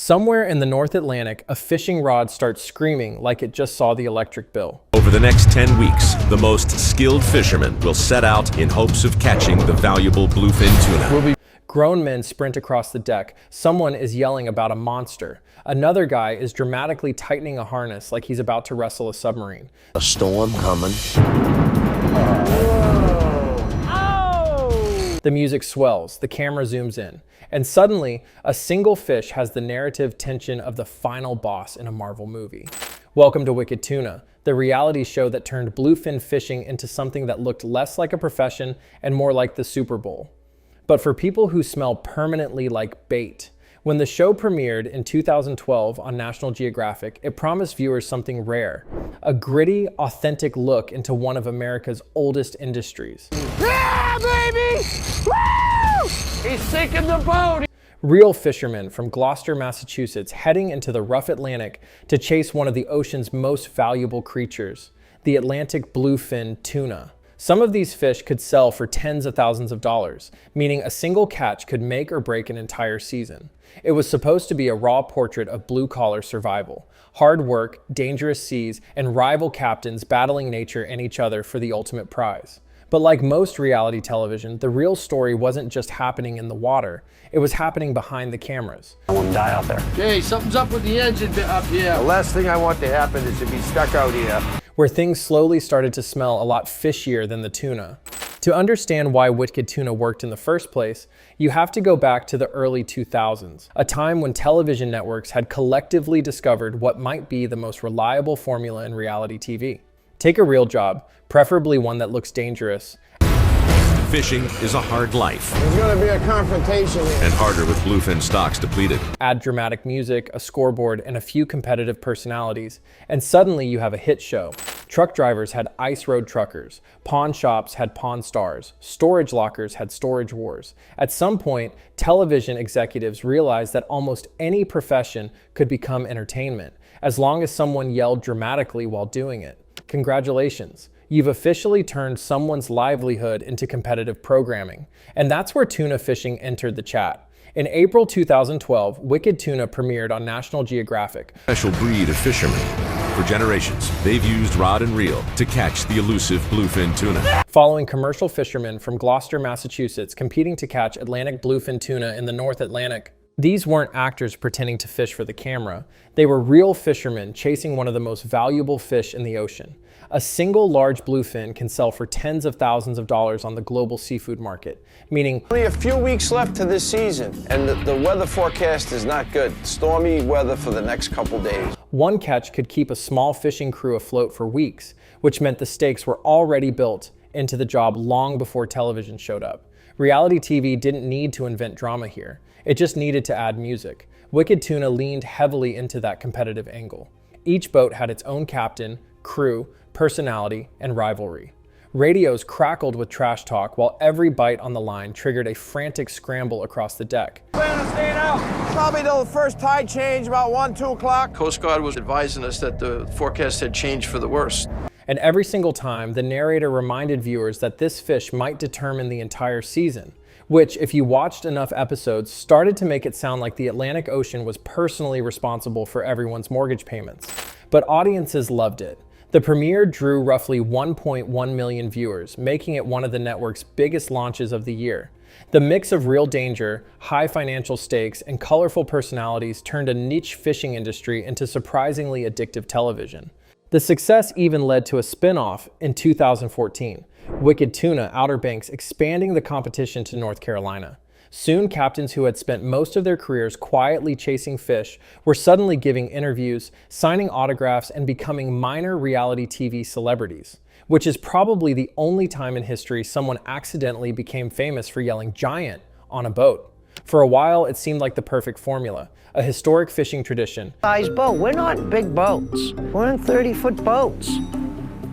Somewhere in the North Atlantic, a fishing rod starts screaming like it just saw the electric bill. Over the next 10 weeks, the most skilled fishermen will set out in hopes of catching the valuable bluefin tuna. Grown men sprint across the deck. Someone is yelling about a monster. Another guy is dramatically tightening a harness like he's about to wrestle a submarine. A storm coming. The music swells, the camera zooms in, and suddenly, a single fish has the narrative tension of the final boss in a Marvel movie. Welcome to Wicked Tuna, the reality show that turned bluefin fishing into something that looked less like a profession and more like the Super Bowl. But for people who smell permanently like bait. When the show premiered in 2012 on National Geographic, it promised viewers something rare, a gritty, authentic look into one of America's oldest industries. Yeah, baby! Woo! He's sinking the boat! Real fishermen from Gloucester, Massachusetts, heading into the rough Atlantic to chase one of the ocean's most valuable creatures, the Atlantic bluefin tuna. Some of these fish could sell for tens of thousands of dollars, meaning a single catch could make or break an entire season. It was supposed to be a raw portrait of blue-collar survival, hard work, dangerous seas, and rival captains battling nature and each other for the ultimate prize. But like most reality television, the real story wasn't just happening in the water, it was happening behind the cameras. I won't die out there. Jay, something's up with the engine up here. The last thing I want to happen is to be stuck out here. Where things slowly started to smell a lot fishier than the tuna. To understand why Wicked Tuna worked in the first place, you have to go back to the early 2000s, a time when television networks had collectively discovered what might be the most reliable formula in reality TV. Take a real job, preferably one that looks dangerous. Fishing is a hard life, There's going to be a confrontation here. and harder with bluefin stocks depleted. Add dramatic music, a scoreboard, and a few competitive personalities, and suddenly you have a hit show. Truck drivers had ice road truckers, pawn shops had pawn stars, storage lockers had storage wars. At some point, television executives realized that almost any profession could become entertainment, as long as someone yelled dramatically while doing it. Congratulations. You've officially turned someone's livelihood into competitive programming. And that's where tuna fishing entered the chat. In April 2012, Wicked Tuna premiered on National Geographic. Special breed of fishermen. For generations, they've used rod and reel to catch the elusive bluefin tuna. Following commercial fishermen from Gloucester, Massachusetts, competing to catch Atlantic bluefin tuna in the North Atlantic. These weren't actors pretending to fish for the camera. They were real fishermen chasing one of the most valuable fish in the ocean. A single large bluefin can sell for tens of thousands of dollars on the global seafood market, meaning Only a few weeks left to this season, and the weather forecast is not good. Stormy weather for the next couple days. one catch could keep a small fishing crew afloat for weeks, which meant the stakes were already built into the job long before television showed up. Reality TV didn't need to invent drama here. It just needed to add music. Wicked Tuna leaned heavily into that competitive angle. Each boat had its own captain, crew, personality, and rivalry. Radios crackled with trash talk while every bite on the line triggered a frantic scramble across the deck. Plan on staying out? Probably till the first tide change, about 1, 2 o'clock. Coast Guard was advising us that the forecast had changed for the worse. And every single time, the narrator reminded viewers that this fish might determine the entire season, which, if you watched enough episodes, started to make it sound like the Atlantic Ocean was personally responsible for everyone's mortgage payments. But audiences loved it. The premiere drew roughly 1.1 million viewers, making it one of the network's biggest launches of the year. The mix of real danger, high financial stakes, and colorful personalities turned a niche fishing industry into surprisingly addictive television. The success even led to a spin-off in 2014, Wicked Tuna Outer Banks, expanding the competition to North Carolina. Soon, captains who had spent most of their careers quietly chasing fish were suddenly giving interviews, signing autographs, and becoming minor reality TV celebrities, which is probably the only time in history someone accidentally became famous for yelling "giant" on a boat. For a while, it seemed like the perfect formula, a historic fishing tradition. Size boat. We're not big boats. We're in 30-foot boats.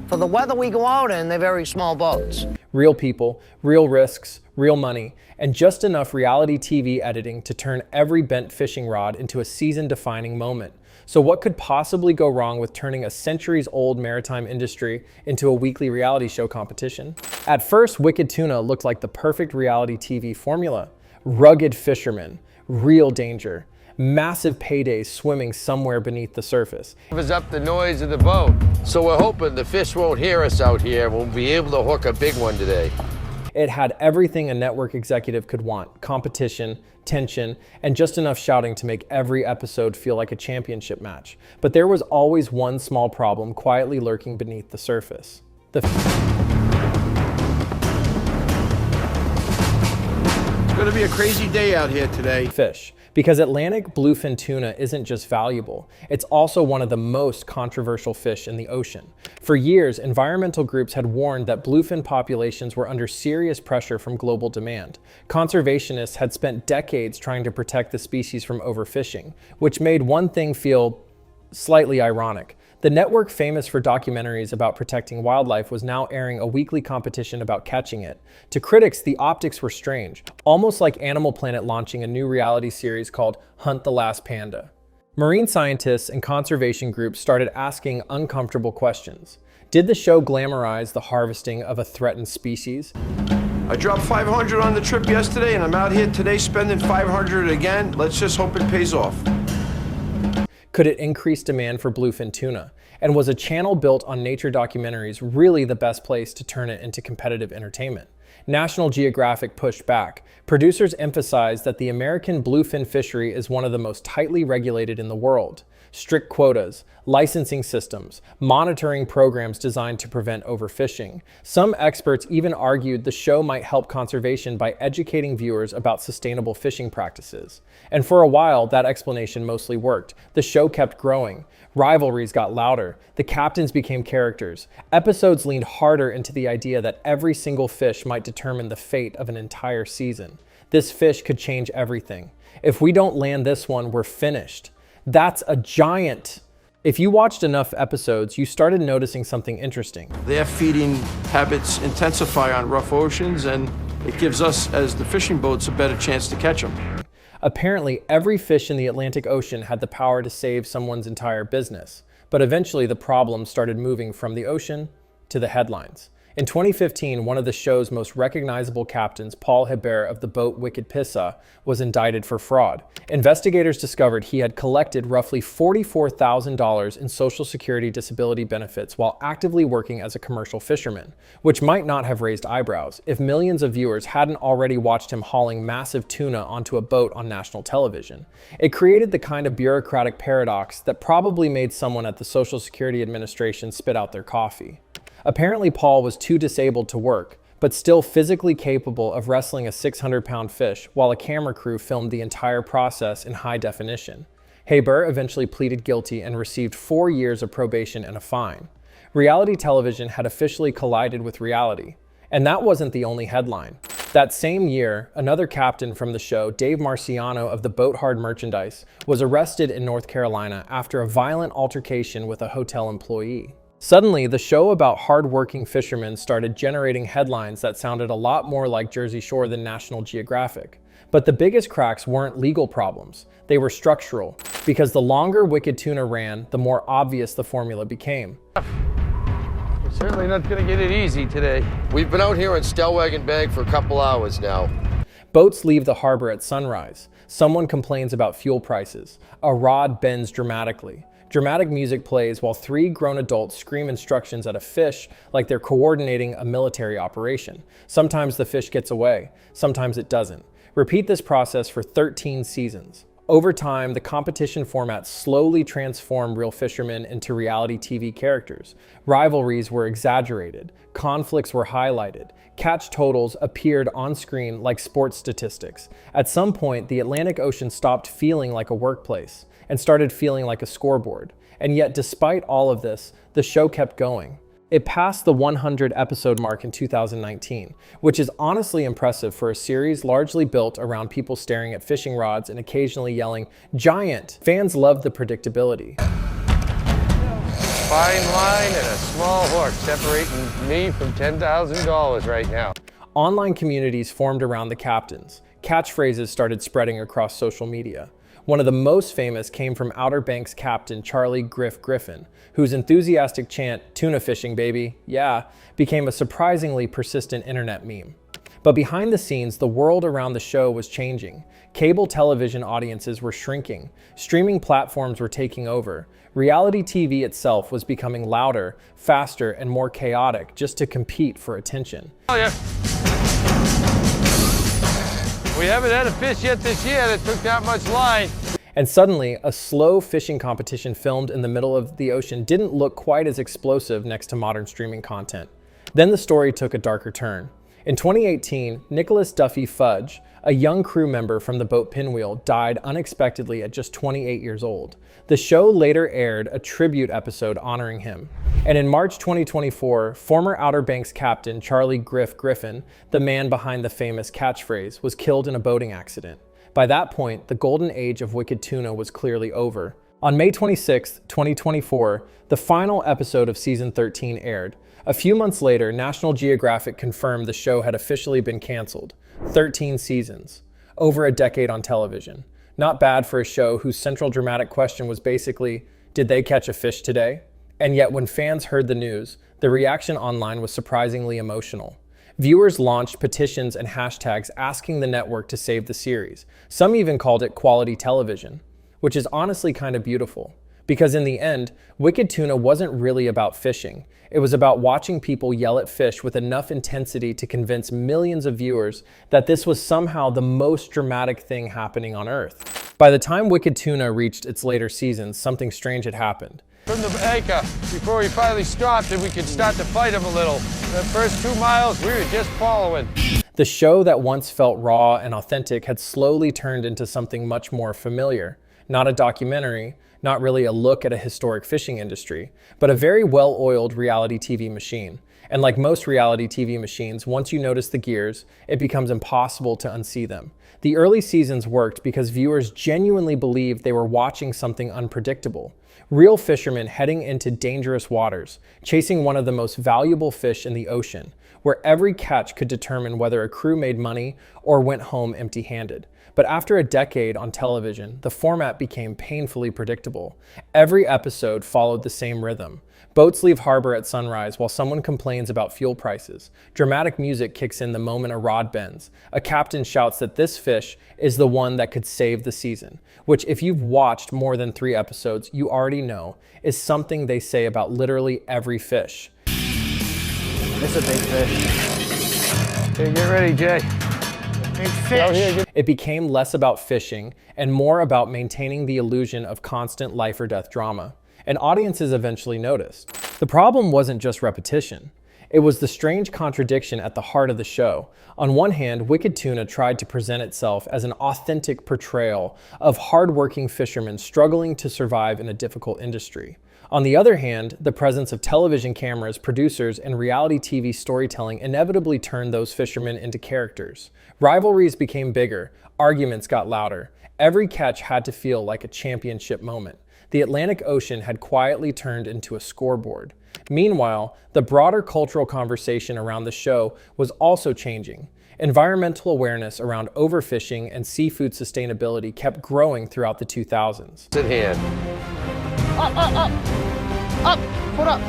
For the weather we go out in, they're very small boats. Real people, real risks, real money, and just enough reality TV editing to turn every bent fishing rod into a season-defining moment. So what could possibly go wrong with turning a centuries-old maritime industry into a weekly reality show competition? At first, Wicked Tuna looked like the perfect reality TV formula. Rugged fishermen, real danger, massive paydays swimming somewhere beneath the surface. Covers up the noise of the boat. So we're hoping the fish won't hear us out here. We'll be able to hook a big one today. It had everything a network executive could want: competition, tension, and just enough shouting to make every episode feel like a championship match. But there was always one small problem quietly lurking beneath the surface. It's gonna be a crazy day out here today. Fish. Because Atlantic bluefin tuna isn't just valuable, it's also one of the most controversial fish in the ocean. For years, environmental groups had warned that bluefin populations were under serious pressure from global demand. Conservationists had spent decades trying to protect the species from overfishing, which made one thing feel slightly ironic. The network, famous for documentaries about protecting wildlife, was now airing a weekly competition about catching it. To critics, the optics were strange, almost like Animal Planet launching a new reality series called Hunt the Last Panda. Marine scientists and conservation groups started asking uncomfortable questions. Did the show glamorize the harvesting of a threatened species? I dropped 500 on the trip yesterday, and I'm out here today spending 500 again. Let's just hope it pays off. Could it increase demand for bluefin tuna? And was a channel built on nature documentaries really the best place to turn it into competitive entertainment? National Geographic pushed back. Producers emphasized that the American bluefin fishery is one of the most tightly regulated in the world. Strict quotas, licensing systems, monitoring programs designed to prevent overfishing. Some experts even argued the show might help conservation by educating viewers about sustainable fishing practices. And for a while, that explanation mostly worked. The show kept growing. Rivalries got louder. The captains became characters. Episodes leaned harder into the idea that every single fish might determine the fate of an entire season. This fish could change everything. If we don't land this one, we're finished. That's a giant. If you watched enough episodes, you started noticing something interesting. Their feeding habits intensify on rough oceans, and it gives us, as the fishing boats, a better chance to catch them. Apparently, every fish in the Atlantic Ocean had the power to save someone's entire business. But eventually, the problem started moving from the ocean to the headlines. In 2015, one of the show's most recognizable captains, Paul Hebert of the boat Wicked Tuna, was indicted for fraud. Investigators discovered he had collected roughly $44,000 in Social Security disability benefits while actively working as a commercial fisherman, which might not have raised eyebrows if millions of viewers hadn't already watched him hauling massive tuna onto a boat on national television. It created the kind of bureaucratic paradox that probably made someone at the Social Security Administration spit out their coffee. Apparently, Paul was too disabled to work, but still physically capable of wrestling a 600-pound fish while a camera crew filmed the entire process in high definition. Hebert eventually pleaded guilty and received 4 years of probation and a fine. Reality television had officially collided with reality. And that wasn't the only headline. That same year, another captain from the show, Dave Marciano of the Boat Hard merchandise, was arrested in North Carolina after a violent altercation with a hotel employee. Suddenly, the show about hard-working fishermen started generating headlines that sounded a lot more like Jersey Shore than National Geographic. But the biggest cracks weren't legal problems. They were structural, because the longer Wicked Tuna ran, the more obvious the formula became. We're certainly not going to get it easy today. We've been out here in Stellwagen Bank for a couple hours now. Boats leave the harbor at sunrise. Someone complains about fuel prices. A rod bends dramatically. Dramatic music plays while 3 grown adults scream instructions at a fish like they're coordinating a military operation. Sometimes the fish gets away, sometimes it doesn't. Repeat this process for 13 seasons. Over time, the competition format slowly transformed real fishermen into reality TV characters. Rivalries were exaggerated, conflicts were highlighted, catch totals appeared on screen like sports statistics. At some point, the Atlantic Ocean stopped feeling like a workplace and started feeling like a scoreboard. And yet, despite all of this, the show kept going. It passed the 100 episode mark in 2019, which is honestly impressive for a series largely built around people staring at fishing rods and occasionally yelling, "Giant!" Fans loved the predictability. Fine line and a small hook separating me from $10,000 right now. Online communities formed around the captains. Catchphrases started spreading across social media. One of the most famous came from Outer Banks captain Charlie Griffin, whose enthusiastic chant, "Tuna fishing, baby, yeah," became a surprisingly persistent internet meme. But behind the scenes, the world around the show was changing. Cable television audiences were shrinking. Streaming platforms were taking over. Reality TV itself was becoming louder, faster, and more chaotic just to compete for attention. Oh, yeah. We haven't had a fish yet this year that took that much line. And suddenly, a slow fishing competition filmed in the middle of the ocean didn't look quite as explosive next to modern streaming content. Then the story took a darker turn. In 2018, Nicholas Duffy Fudge, a young crew member from the boat Pinwheel, died unexpectedly at just 28 years old. The show later aired a tribute episode honoring him. And in March 2024, former Outer Banks captain Charlie Griffin, the man behind the famous catchphrase, was killed in a boating accident. By that point, the golden age of Wicked Tuna was clearly over. On May 26, 2024, the final episode of season 13 aired. A few months later, National Geographic confirmed the show had officially been canceled. 13 seasons. Over a decade on television. Not bad for a show whose central dramatic question was basically, did they catch a fish today? And yet when fans heard the news, the reaction online was surprisingly emotional. Viewers launched petitions and hashtags asking the network to save the series. Some even called it quality television, which is honestly kind of beautiful. Because in the end, Wicked Tuna wasn't really about fishing. It was about watching people yell at fish with enough intensity to convince millions of viewers that this was somehow the most dramatic thing happening on Earth. By the time Wicked Tuna reached its later seasons, something strange had happened. From the anchor, before we finally stopped and we could start to fight him a little. The first 2 miles, we were just following. The show that once felt raw and authentic had slowly turned into something much more familiar. Not a documentary, not really a look at a historic fishing industry, but a very well-oiled reality TV machine. And like most reality TV machines, once you notice the gears, it becomes impossible to unsee them. The early seasons worked because viewers genuinely believed they were watching something unpredictable. Real fishermen heading into dangerous waters, chasing one of the most valuable fish in the ocean, where every catch could determine whether a crew made money or went home empty-handed. But after a decade on television, the format became painfully predictable. Every episode followed the same rhythm. Boats leave harbor at sunrise while someone complains about fuel prices. Dramatic music kicks in the moment a rod bends. A captain shouts that this fish is the one that could save the season, which if you've watched more than 3 episodes, you already know is something they say about literally every fish. It's a big fish. Hey, get ready, Jay. Big fish. It became less about fishing and more about maintaining the illusion of constant life or death drama. And audiences eventually noticed. The problem wasn't just repetition. It was the strange contradiction at the heart of the show. On one hand, Wicked Tuna tried to present itself as an authentic portrayal of hardworking fishermen struggling to survive in a difficult industry. On the other hand, the presence of television cameras, producers, and reality TV storytelling inevitably turned those fishermen into characters. Rivalries became bigger, arguments got louder. Every catch had to feel like a championship moment. The Atlantic Ocean had quietly turned into a scoreboard. Meanwhile, the broader cultural conversation around the show was also changing. Environmental awareness around overfishing and seafood sustainability kept growing throughout the 2000s. Sit here. Up, put up.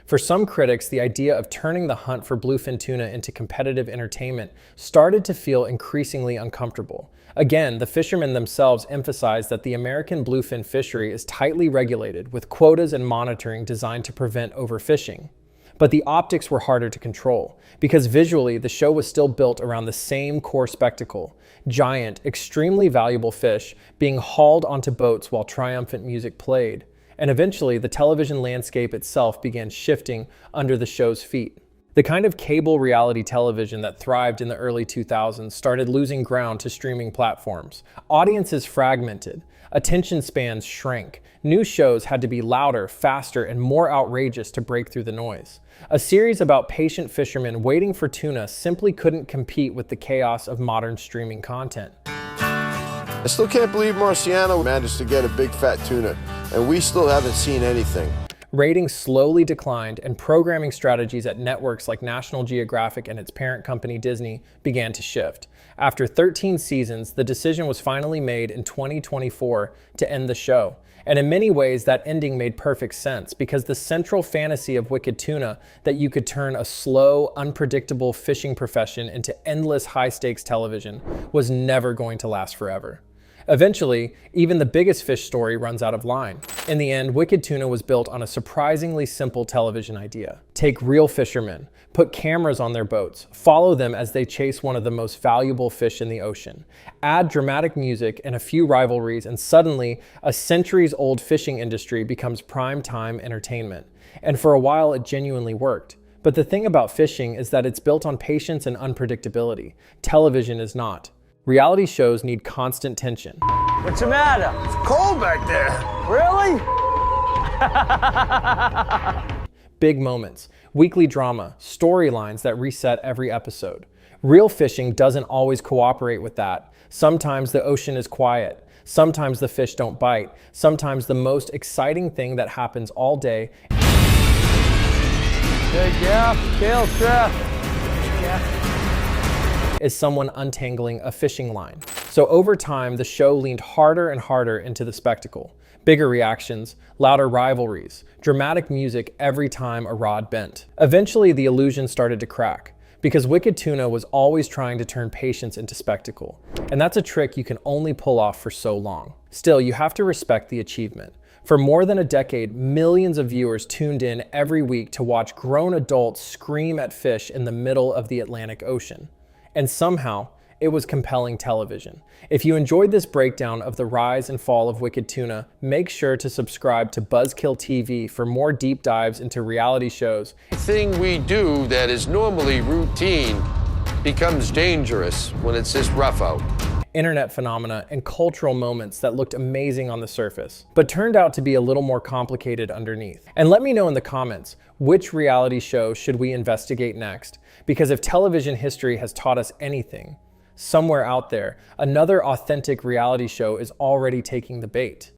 For some critics, the idea of turning the hunt for bluefin tuna into competitive entertainment started to feel increasingly uncomfortable. Again, the fishermen themselves emphasized that the American bluefin fishery is tightly regulated, with quotas and monitoring designed to prevent overfishing. But the optics were harder to control, because visually the show was still built around the same core spectacle: giant, extremely valuable fish being hauled onto boats while triumphant music played. And eventually, the television landscape itself began shifting under the show's feet. The kind of cable reality television that thrived in the early 2000s started losing ground to streaming platforms. Audiences fragmented. Attention spans shrank. New shows had to be louder, faster, and more outrageous to break through the noise. A series about patient fishermen waiting for tuna simply couldn't compete with the chaos of modern streaming content. I still can't believe Marciano managed to get a big fat tuna, and we still haven't seen anything. Ratings slowly declined, and programming strategies at networks like National Geographic and its parent company Disney began to shift. After 13 seasons, the decision was finally made in 2024 to end the show. And in many ways, that ending made perfect sense because the central fantasy of Wicked Tuna, that you could turn a slow, unpredictable fishing profession into endless high-stakes television, was never going to last forever. Eventually, even the biggest fish story runs out of line. In the end, Wicked Tuna was built on a surprisingly simple television idea. Take real fishermen, put cameras on their boats, follow them as they chase one of the most valuable fish in the ocean, add dramatic music and a few rivalries, and suddenly, a centuries-old fishing industry becomes prime-time entertainment. And for a while, it genuinely worked. But the thing about fishing is that it's built on patience and unpredictability. Television is not. Reality shows need constant tension. What's the matter? It's cold back there. Really? Big moments, weekly drama, storylines that reset every episode. Real fishing doesn't always cooperate with that. Sometimes the ocean is quiet. Sometimes the fish don't bite. Sometimes the most exciting thing that happens all day is someone untangling a fishing line. So over time, the show leaned harder and harder into the spectacle. Bigger reactions, louder rivalries, dramatic music every time a rod bent. Eventually, the illusion started to crack, because Wicked Tuna was always trying to turn patience into spectacle. And that's a trick you can only pull off for so long. Still, you have to respect the achievement. For more than a decade, millions of viewers tuned in every week to watch grown adults scream at fish in the middle of the Atlantic Ocean. And somehow, it was compelling television. If you enjoyed this breakdown of the rise and fall of Wicked Tuna, make sure to subscribe to BuzzKill TV for more deep dives into reality shows. Thing we do that is normally routine becomes dangerous when it's this rough out. Internet phenomena, and cultural moments that looked amazing on the surface, but turned out to be a little more complicated underneath. And let me know in the comments, which reality show should we investigate next? Because if television history has taught us anything, somewhere out there, another authentic reality show is already taking the bait.